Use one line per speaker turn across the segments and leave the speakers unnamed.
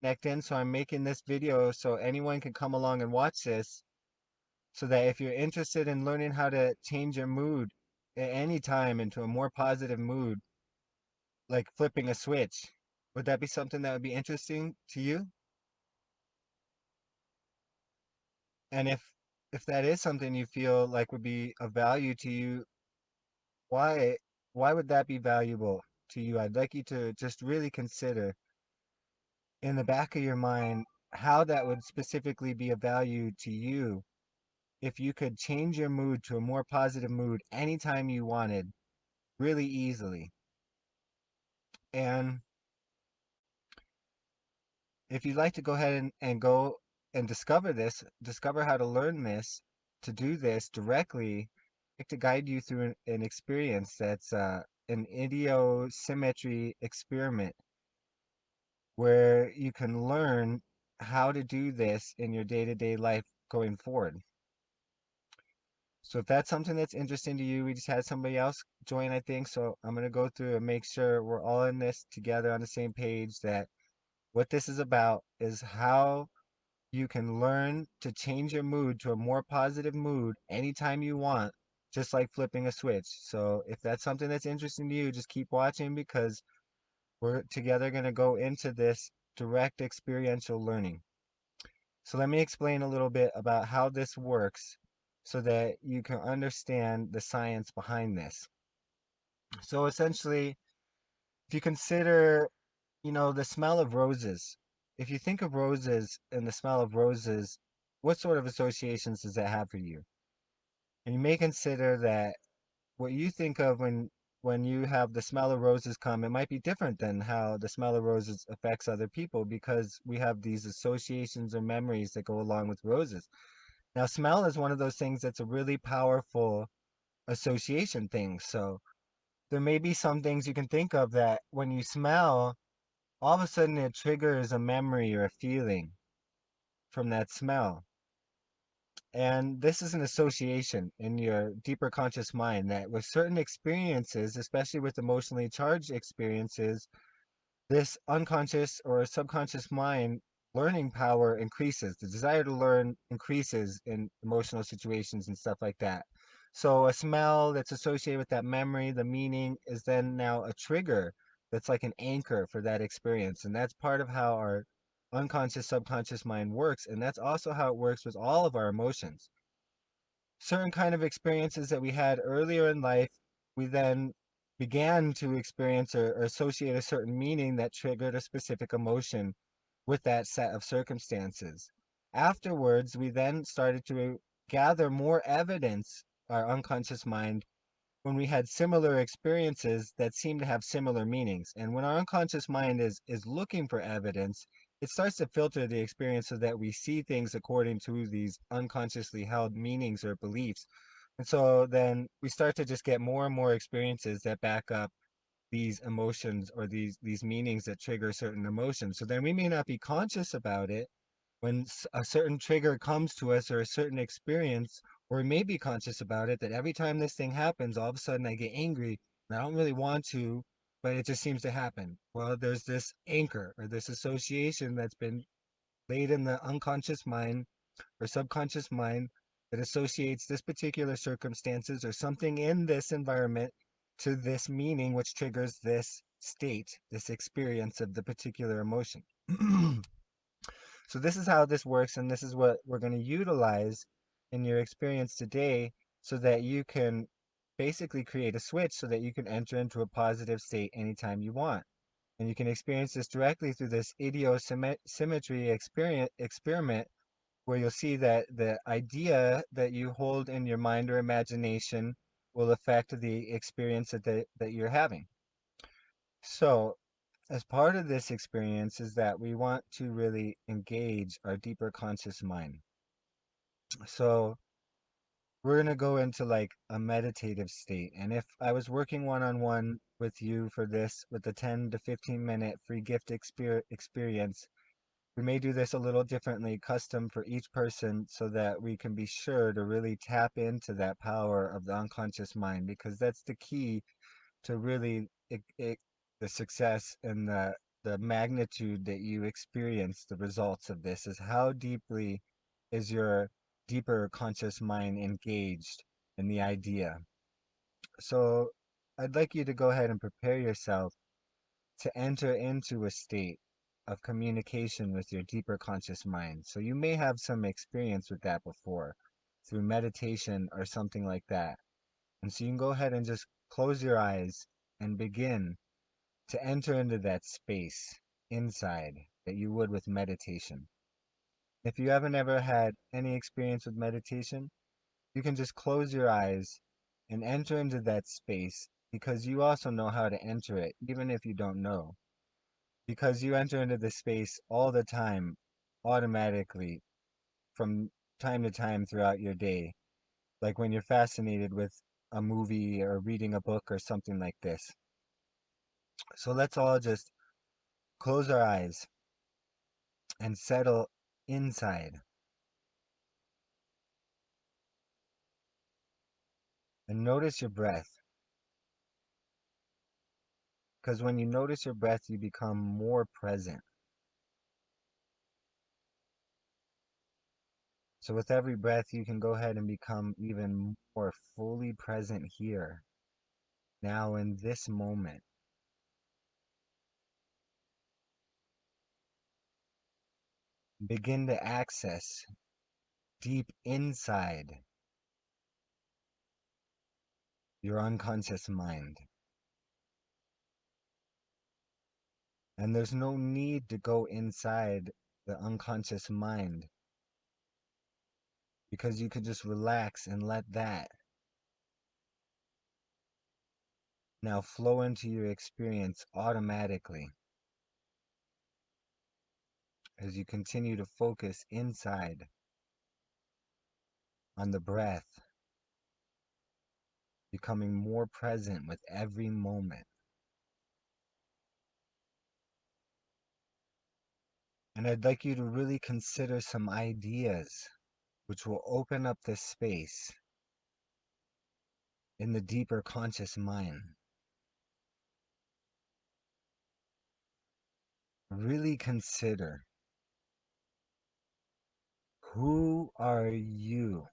connect in. So I'm making this video so anyone can come along and watch this so that if you're interested in learning how to change your mood at any time into a more positive mood, like flipping a switch, would that be something that would be interesting to you? And if that is something you feel like would be of value to you, why why would that be valuable to you? I'd like you to just really consider in the back of your mind how that would specifically be of value to you if you could change your mood to a more positive mood anytime you wanted, really easily. And if you'd like to go ahead and go and discover this, discover how to learn this, to do this directly, I'd like to guide you through an experience that's an ideo-symmetry experiment where you can learn how to do this in your day-to-day life going forward. So if that's something that's interesting to you, we just had somebody else join, I think. So I'm going to go through and make sure we're all in this together on the same page, that what this is about is how you can learn to change your mood to a more positive mood anytime you want, just like flipping a switch. So if that's something that's interesting to you, just keep watching because we're together going to go into this direct experiential learning. So let me explain a little bit about how this works so that you can understand the science behind this. So essentially, if you consider, the smell of roses, if you think of roses and the smell of roses, what sort of associations does that have for you? And you may consider that what you think of when you have the smell of roses come, it might be different than how the smell of roses affects other people because we have these associations or memories that go along with roses. Now, smell is one of those things that's a really powerful association thing. So there may be some things you can think of that when you smell, all of a sudden it triggers a memory or a feeling from that smell. And this is an association in your deeper conscious mind that with certain experiences, especially with emotionally charged experiences, this unconscious or subconscious mind learning power increases. The desire to learn increases in emotional situations and stuff like that. So a smell that's associated with that memory, the meaning, is then now a trigger that's like an anchor for that experience. And that's part of how our unconscious subconscious mind works. And that's also how it works with all of our emotions. Certain kind of experiences that we had earlier in life, we then began to experience or associate a certain meaning that triggered a specific emotion with that set of circumstances. Afterwards, we then started to gather more evidence, our unconscious mind, when we had similar experiences that seem to have similar meanings. And when our unconscious mind is looking for evidence, it starts to filter the experience so that we see things according to these unconsciously held meanings or beliefs. And so then we start to just get more and more experiences that back up these emotions or these meanings that trigger certain emotions. So then we may not be conscious about it when a certain trigger comes to us or a certain experience, or we may be conscious about it that every time this thing happens, all of a sudden I get angry and I don't really want to, but it just seems to happen. Well, there's this anchor or this association that's been laid in the unconscious mind or subconscious mind that associates this particular circumstances or something in this environment to this meaning, which triggers this state, this experience of the particular emotion. So this is how this works, and this is what we're going to utilize in your experience today so that you can basically create a switch so that you can enter into a positive state anytime you want. And you can experience this directly through this ideo-symmetry experiment where you'll see that the idea that you hold in your mind or imagination will affect the experience that you're having. So as part of this experience is that we want to really engage our deeper conscious mind. So we're going to go into like a meditative state. And if I was working one-on-one with you for this, with the 10 to 15-minute free gift experience, we may do this a little differently, custom for each person, so that we can be sure to really tap into that power of the unconscious mind, because that's the key to really the success and the magnitude that you experience the results of this is how deeply is your deeper conscious mind engaged in the idea. So I'd like you to go ahead and prepare yourself to enter into a state of communication with your deeper conscious mind. So you may have some experience with that before through meditation or something like that. And so you can go ahead and just close your eyes and begin to enter into that space inside that you would with meditation. If you haven't ever had any experience with meditation, you can just close your eyes and enter into that space because you also know how to enter it, even if you don't know. Because you enter into the space all the time, automatically, from time to time throughout your day. Like when you're fascinated with a movie or reading a book or something like this. So let's all just close our eyes and settle inside and notice your breath. Because when you notice your breath, you become more present. So with every breath, you can go ahead and become even more fully present here, now in this moment. Begin to access deep inside your unconscious mind. And there's no need to go inside the unconscious mind because you could just relax and let that now flow into your experience automatically as you continue to focus inside on the breath, becoming more present with every moment. And I'd like you to really consider some ideas which will open up this space in the deeper conscious mind. Really consider, who are you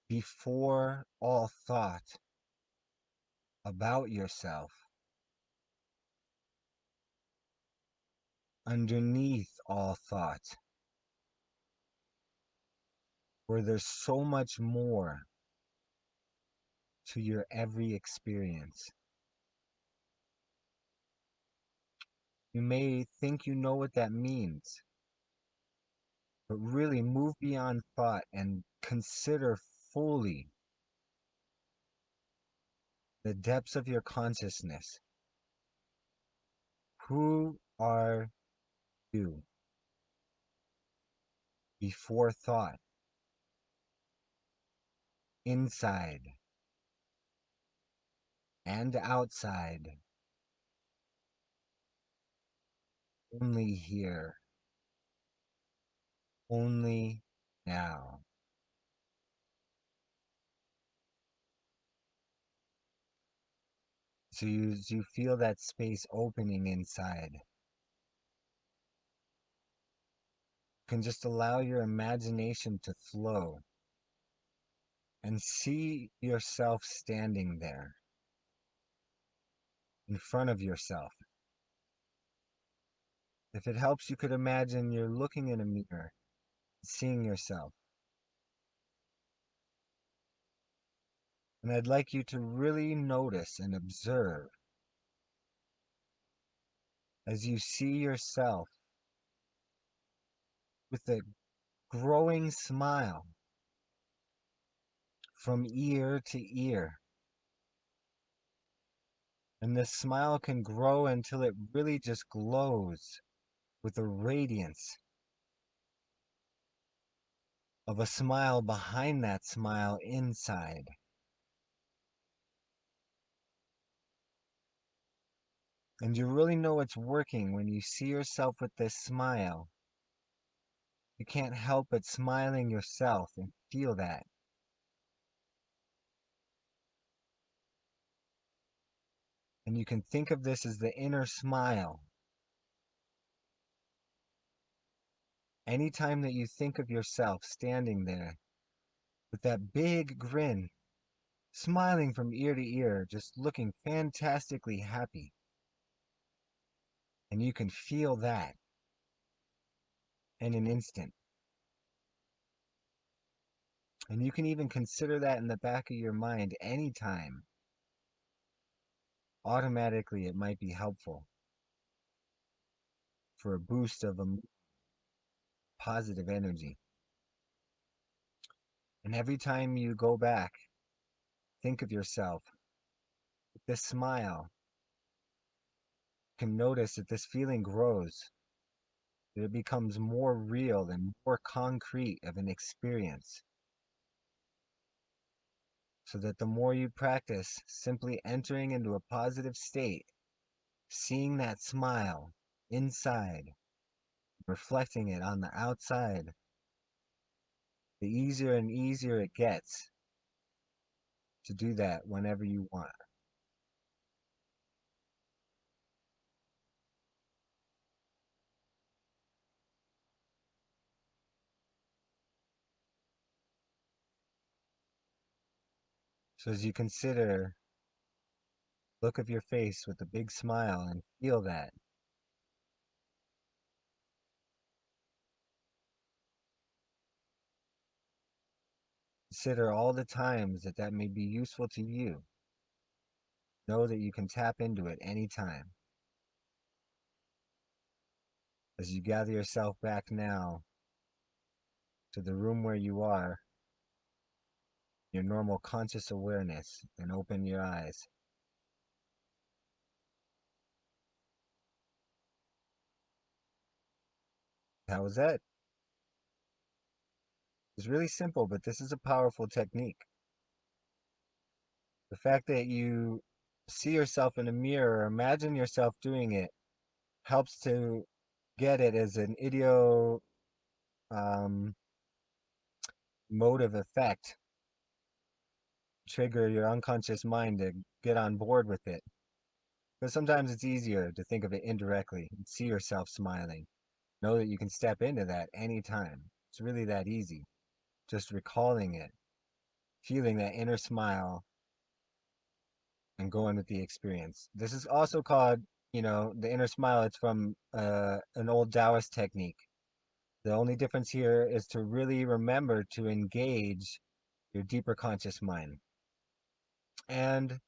before all thought about yourself, underneath all thought, where there's so much more to your every experience. You may think you know what that means, but really move beyond thought and consider fully the depths of your consciousness. Who are you before thought, inside and outside, only here, only now. So you feel that space opening inside, you can just allow your imagination to flow and see yourself standing there in front of yourself. If it helps, you could imagine you're looking in a mirror, seeing yourself. And I'd like you to really notice and observe as you see yourself with a growing smile from ear to ear. And this smile can grow until it really just glows with the radiance of a smile behind that smile inside. And you really know it's working when you see yourself with this smile. You can't help but smiling yourself and feel that. And you can think of this as the inner smile. Anytime that you think of yourself standing there with that big grin, smiling from ear to ear, just looking fantastically happy, and you can feel that in an instant. And you can even consider that in the back of your mind anytime. Automatically, it might be helpful for a boost of a positive energy. And every time you go back, think of yourself with this smile. You can notice that this feeling grows, that it becomes more real and more concrete of an experience. So that the more you practice simply entering into a positive state, seeing that smile inside, reflecting it on the outside, the easier and easier it gets to do that whenever you want. So as you consider, look of your face with a big smile and feel that. Consider all the times that that may be useful to you. Know that you can tap into it anytime. As you gather yourself back now to the room where you are, your normal conscious awareness, and open your eyes. How was that? It's really simple, but this is a powerful technique. The fact that you see yourself in a mirror or imagine yourself doing it helps to get it as an um, motive effect, trigger your unconscious mind to get on board with it. Because sometimes it's easier to think of it indirectly and see yourself smiling. Know that you can step into that anytime. It's really that easy. Just recalling it, feeling that inner smile, and going with the experience. This is also called, the inner smile. It's from an old Taoist technique. The only difference here is to really remember to engage your deeper conscious mind. And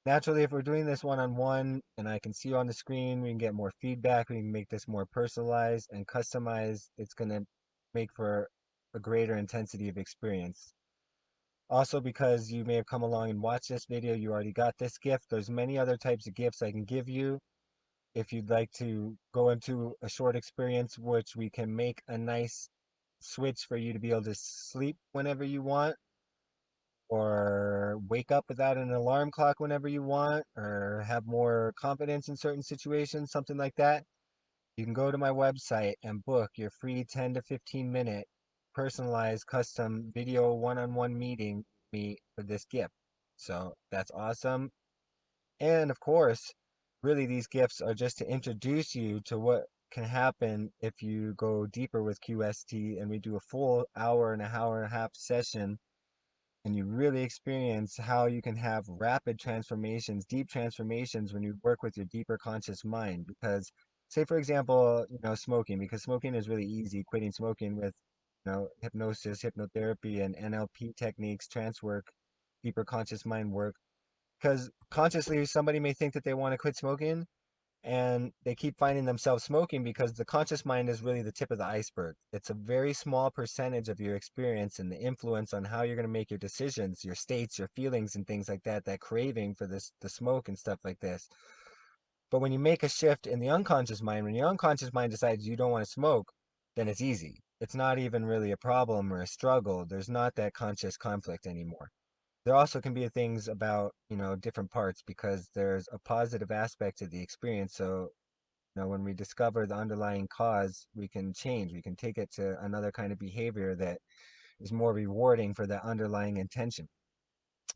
naturally, if we're doing this one-on-one and I can see you on the screen, we can get more feedback, we can make this more personalized and customized. It's going to make for a greater intensity of experience. Also, because you may have come along and watched this video, you already got this gift. There's many other types of gifts I can give you. If you'd like to go into a short experience, which we can make a nice switch for you to be able to sleep whenever you want, or wake up without an alarm clock whenever you want, or have more confidence in certain situations, something like that, you can go to my website and book your free 10 to 15-minute personalized custom video one-on-one meeting with me for this gift. So that's awesome. And of course, really these gifts are just to introduce you to what can happen if you go deeper with QST and we do a full hour and a half session and you really experience how you can have rapid transformations, deep transformations when you work with your deeper conscious mind. Because, say, for example, smoking, because smoking is really easy, quitting smoking with, hypnosis, hypnotherapy, and NLP techniques, trance work, deeper conscious mind work. Because consciously, somebody may think that they want to quit smoking, and they keep finding themselves smoking because the conscious mind is really the tip of the iceberg. It's a very small percentage of your experience and the influence on how you're going to make your decisions, your states, your feelings, and things like that, that craving for the smoke and stuff like this. But when you make a shift in the unconscious mind, when your unconscious mind decides you don't want to smoke, then it's easy. It's not even really a problem or a struggle. There's not that conscious conflict anymore. There also can be things about, different parts, because there's a positive aspect to the experience. So when we discover the underlying cause, we can change. We can take it to another kind of behavior that is more rewarding for that underlying intention.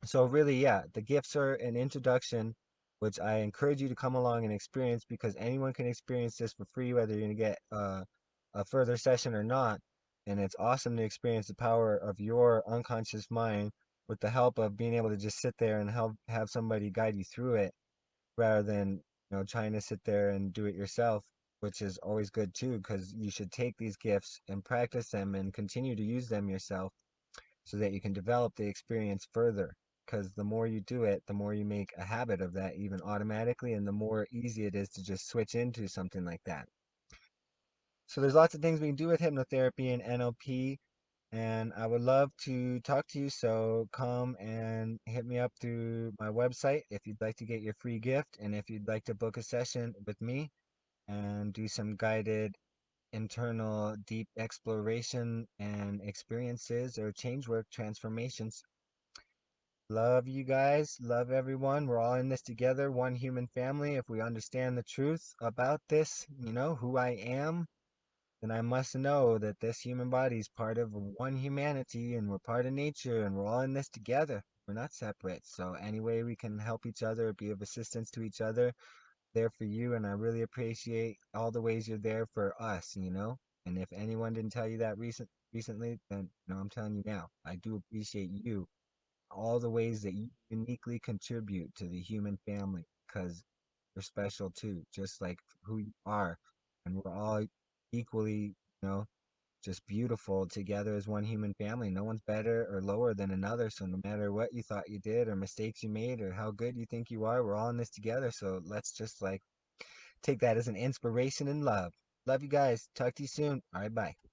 So really, yeah, the gifts are an introduction which I encourage you to come along and experience because anyone can experience this for free, whether you're going to get a further session or not. And it's awesome to experience the power of your unconscious mind with the help of being able to just sit there and help have somebody guide you through it rather than trying to sit there and do it yourself, which is always good too because you should take these gifts and practice them and continue to use them yourself so that you can develop the experience further. Because the more you do it, the more you make a habit of that, even automatically, and the more easy it is to just switch into something like that. So there's lots of things we can do with hypnotherapy and NLP, and I would love to talk to you. So come and hit me up through my website if you'd like to get your free gift, and if you'd like to book a session with me and do some guided internal deep exploration and experiences or change work transformations. Love you guys. Love everyone. We're all in this together, one human family. If we understand the truth about this, who I am, then I must know that this human body is part of one humanity and we're part of nature and we're all in this together. We're not separate. So, any way we can help each other, be of assistance to each other, there for you. And I really appreciate all the ways you're there for us. And if anyone didn't tell you that recently, then I'm telling you now. I do appreciate you all the ways that you uniquely contribute to the human family because you're special too, just like who you are. And we're all equally, just beautiful together as one human family. No one's better or lower than another. So no matter what you thought you did or mistakes you made or how good you think you are, we're all in this together. So let's just like take that as an inspiration and love. Love you guys. Talk to you soon. All right, bye.